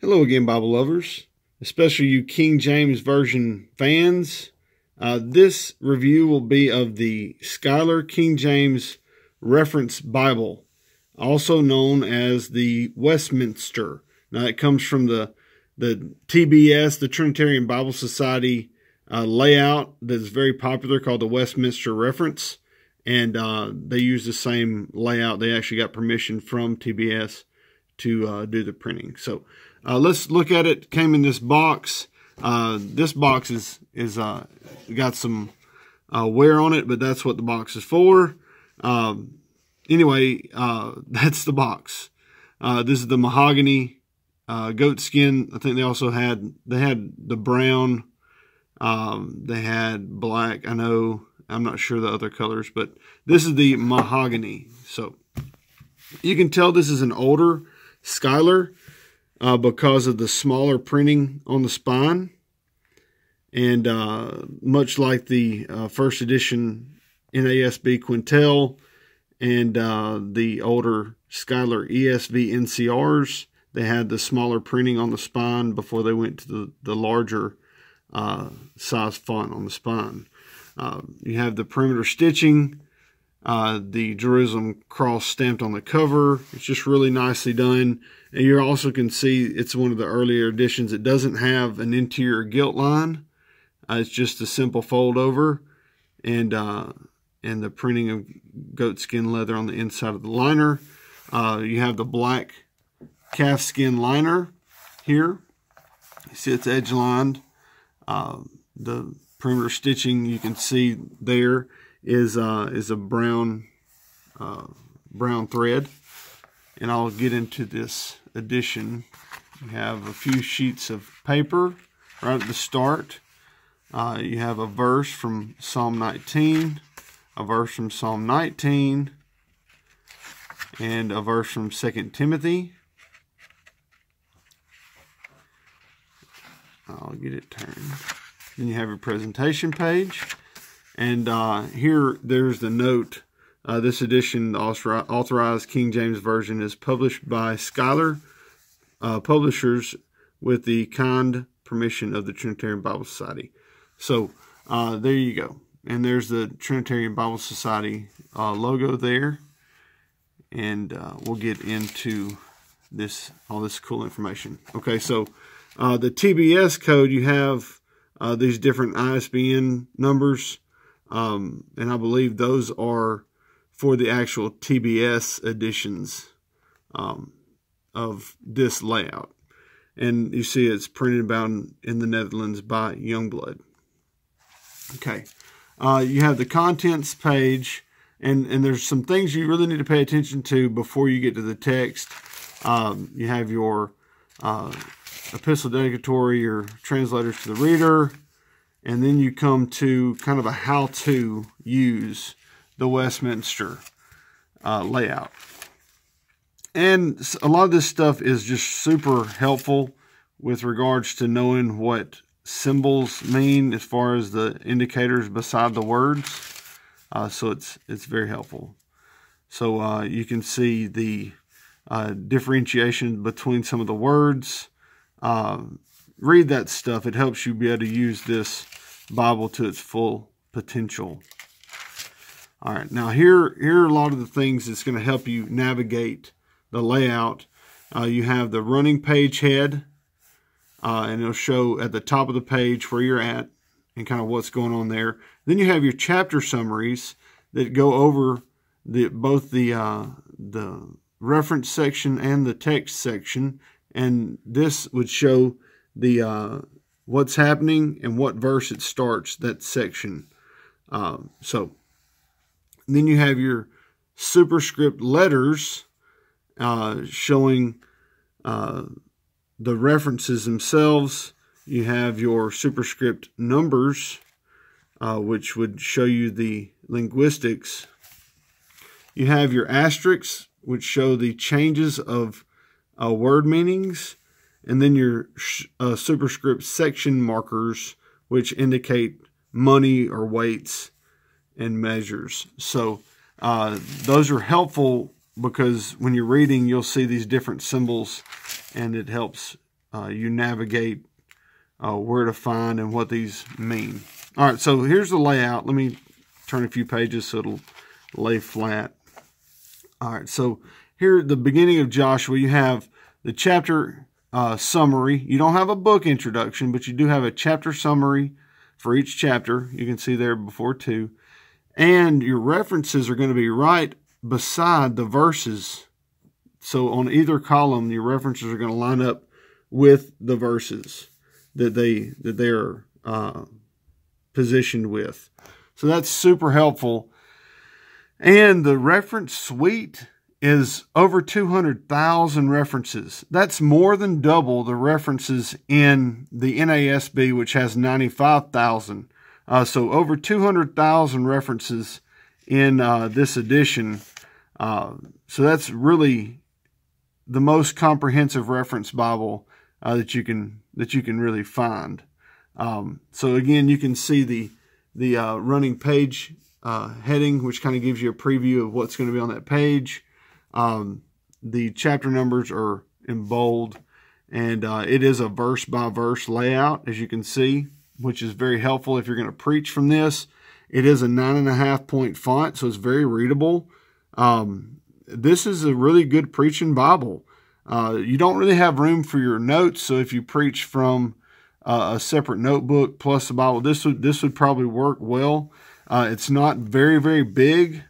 Hello again, Bible lovers, especially you King James Version fans. This review will be of the Schuyler King James Reference Bible, also known as the Westminster. Now, it comes from the TBS, the Trinitarian Bible Society layout that's very popular called the Westminster Reference. And they use the same layout. They actually got permission from TBS to do the printing. So let's look at it. Came in this box. This box is got some wear on it, but that's what the box is for. Anyway, that's the box. This is the Mahogany Goatskin. I think they also had the brown. They had black. I'm not sure the other colors, but this is the Mahogany. So you can tell this is an older Schuyler because of the smaller printing on the spine. And much like the first edition NASB Quintel and the older Schuyler ESV NCRs, they had the smaller printing on the spine before they went to the larger size font on the spine. You have the perimeter stitching, the Jerusalem cross stamped on the cover. It's just really nicely done. And you also can see it's one of the earlier editions. It doesn't have an interior gilt line. It's just a simple fold over, and the printing of goatskin leather on the inside of the liner. You have the black calfskin liner here. You see it's edge lined. The perimeter stitching you can see there is a brown thread, and I'll get into this edition. You have a few sheets of paper right at the start. You have a verse from Psalm 19, a verse from Psalm 19, and a verse from 2 Timothy. I'll get it turned. Then you have your presentation page. And here, there's the note. This edition, the Authorized King James Version, is published by Schuyler Publishers with the kind permission of the Trinitarian Bible Society. So, there you go. And there's the Trinitarian Bible Society logo there. And we'll get into all this cool information. Okay, so the TBS code, you have these different ISBN numbers, and I believe those are for the actual TBS editions of this layout. And you see it's printed about in the Netherlands by Youngblood. Okay, you have the contents page, and there's some things you really need to pay attention to before you get to the text. You have your epistle dedicatory, your translators to the reader, and then you come to kind of a how to use the Westminster layout. And a lot of this stuff is just super helpful with regards to knowing what symbols mean as far as the indicators beside the words. So it's very helpful. So you can see the differentiation between some of the words. Read that stuff. It helps you be able to use this Bible to its full potential. All right, now here are a lot of the things that's going to help you navigate the layout. You have the running page head, and it'll show at the top of the page where you're at and kind of what's going on there. Then you have your chapter summaries that go over both the reference section and the text section. And this would show the what's happening and what verse it starts, that section. So then you have your superscript letters showing the references themselves. You have your superscript numbers, which would show you the linguistics. You have your asterisks, which show the changes of word meanings, and then your superscript section markers, which indicate money or weights and measures. So those are helpful because when you're reading, you'll see these different symbols, and it helps you navigate where to find and what these mean. All right, so here's the layout. Let me turn a few pages so it'll lay flat. All right, so here at the beginning of Joshua, you have the chapter summary. You don't have a book introduction, but you do have a chapter summary for each chapter. You can see there before 2. And your references are going to be right beside the verses. So on either column, your references are going to line up with the verses that they're positioned with. So that's super helpful. And the reference suite is over 200,000 references. That's more than double the references in the NASB, which has 95,000. So over 200,000 references in this edition. So that's really the most comprehensive reference Bible that you can really find. So again, you can see the running page heading, which kind of gives you a preview of what's going to be on that page. The chapter numbers are in bold, and it is a verse by verse layout, as you can see, which is very helpful if you're going to preach from this. It is a 9.5 point font, so it's very readable. This is a really good preaching Bible. You don't really have room for your notes, so if you preach from a separate notebook plus the Bible, this would probably work well. It's not very, very big.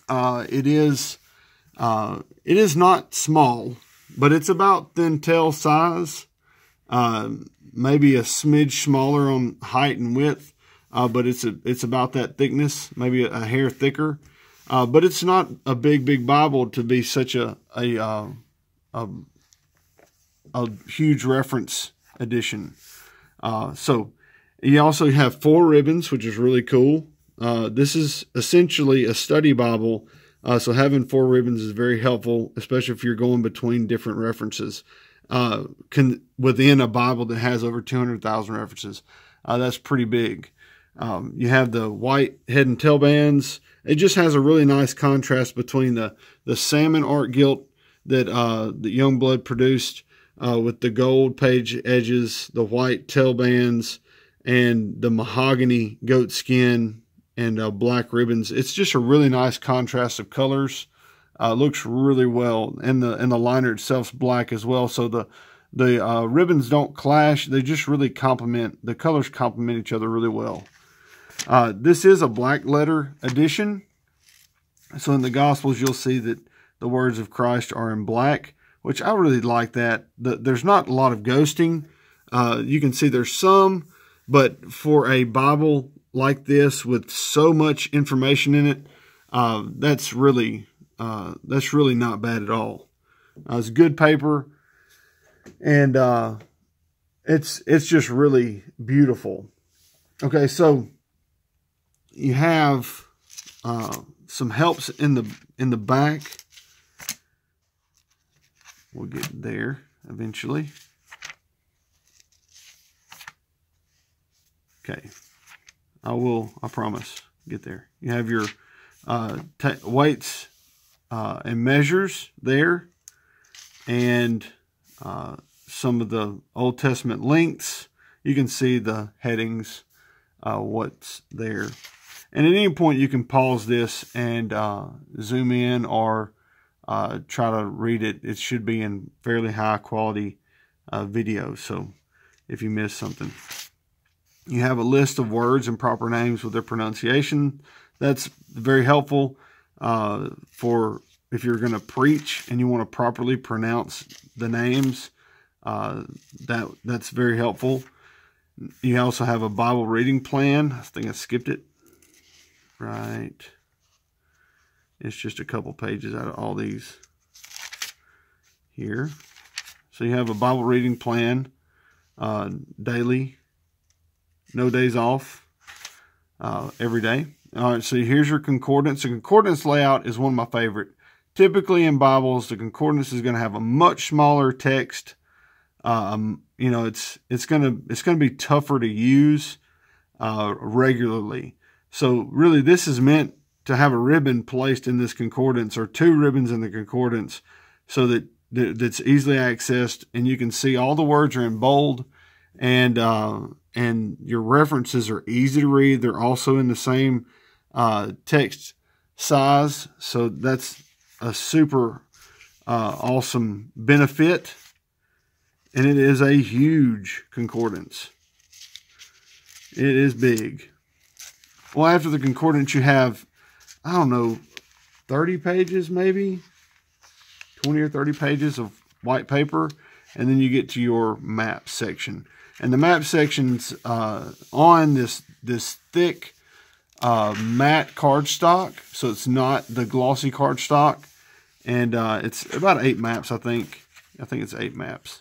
It is not small, but it's about thin tail size. Maybe a smidge smaller on height and width, but it's about that thickness, maybe a hair thicker. But it's not a big Bible to be such a huge reference edition. So you also have 4 ribbons, which is really cool. This is essentially a study Bible. So having 4 ribbons is very helpful, especially if you're going between different references within a Bible that has over 200,000 references. That's pretty big. You have the white head and tail bands. It just has a really nice contrast between the salmon art gilt that Youngblood produced with the gold page edges, the white tail bands, and the mahogany goatskin and black ribbons. It's just a really nice contrast of colors. Looks really well, and the liner itself's black as well. So the ribbons don't clash. They just really complement. The colors complement each other really well. This is a black letter edition. So in the Gospels, you'll see that the words of Christ are in black, which I really like that. There's not a lot of ghosting. You can see there's some, but for a Bible like this with so much information in it, that's really not bad at all. It's good paper, and it's just really beautiful. Okay, so you have some helps in the back. We'll get there eventually. Okay, I promise, get there. You have your weights and measures there, and some of the Old Testament links. You can see the headings, what's there. And at any point you can pause this and zoom in or try to read it. It should be in fairly high quality video, so if you miss something. You have a list of words and proper names with their pronunciation. That's very helpful for if you're going to preach and you want to properly pronounce the names. That's very helpful. You also have a Bible reading plan. I think I skipped it. Right. It's just a couple pages out of all these here. So you have a Bible reading plan daily. No days off, every day. All right, so here's your concordance. The concordance layout is one of my favorite. Typically in Bibles, the concordance is going to have a much smaller text. You know, it's going to be tougher to use regularly. So really, this is meant to have a ribbon placed in this concordance, or 2 ribbons in the concordance, so that that's easily accessed, and you can see all the words are in bold, and your references are easy to read. They're also in the same text size, so that's a super awesome benefit. And it is a huge concordance. It is big. Well, after the concordance, you have, I don't know, 30 pages maybe, 20 or 30 pages of white paper, and then you get to your map section. And the map section's on this thick matte cardstock, so it's not the glossy cardstock, and it's about 8 maps, I think. I think it's 8 maps.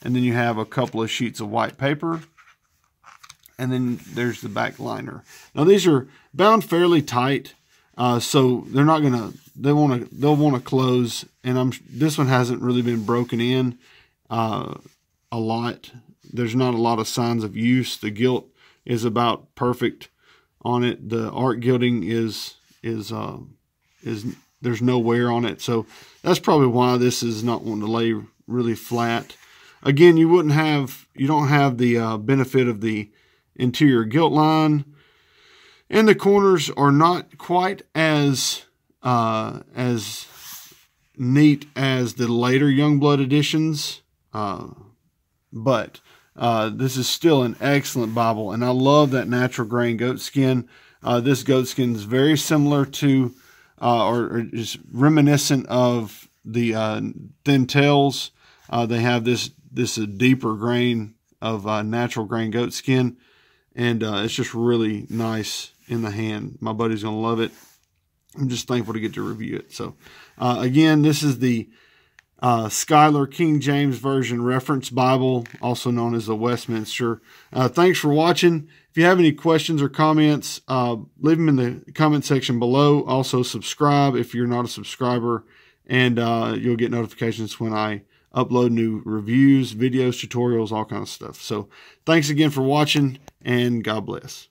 And then you have a couple of sheets of white paper, and then there's the back liner. Now these are bound fairly tight, so they're not gonna. They'll want to close, and this one hasn't really been broken in a lot. There's not a lot of signs of use. The gilt is about perfect on it. The art gilding is there's no wear on it, so that's probably why this is not wanting to lay really flat. Again, you don't have the benefit of the interior gilt line, and the corners are not quite as neat as the later Youngblood editions, but this is still an excellent Bible, and I love that natural grain goatskin. This goatskin is very similar to, or is reminiscent of the Thin Tails. They have this deeper grain of natural grain goatskin, and it's just really nice in the hand. My buddy's gonna love it. I'm just thankful to get to review it. So again, this is the Schuyler King James Version Reference Bible, also known as the Westminster. Thanks for watching. If you have any questions or comments, leave them in the comment section below. Also subscribe if you're not a subscriber, and you'll get notifications when I upload new reviews, videos, tutorials, all kinds of stuff. So thanks again for watching, and God bless.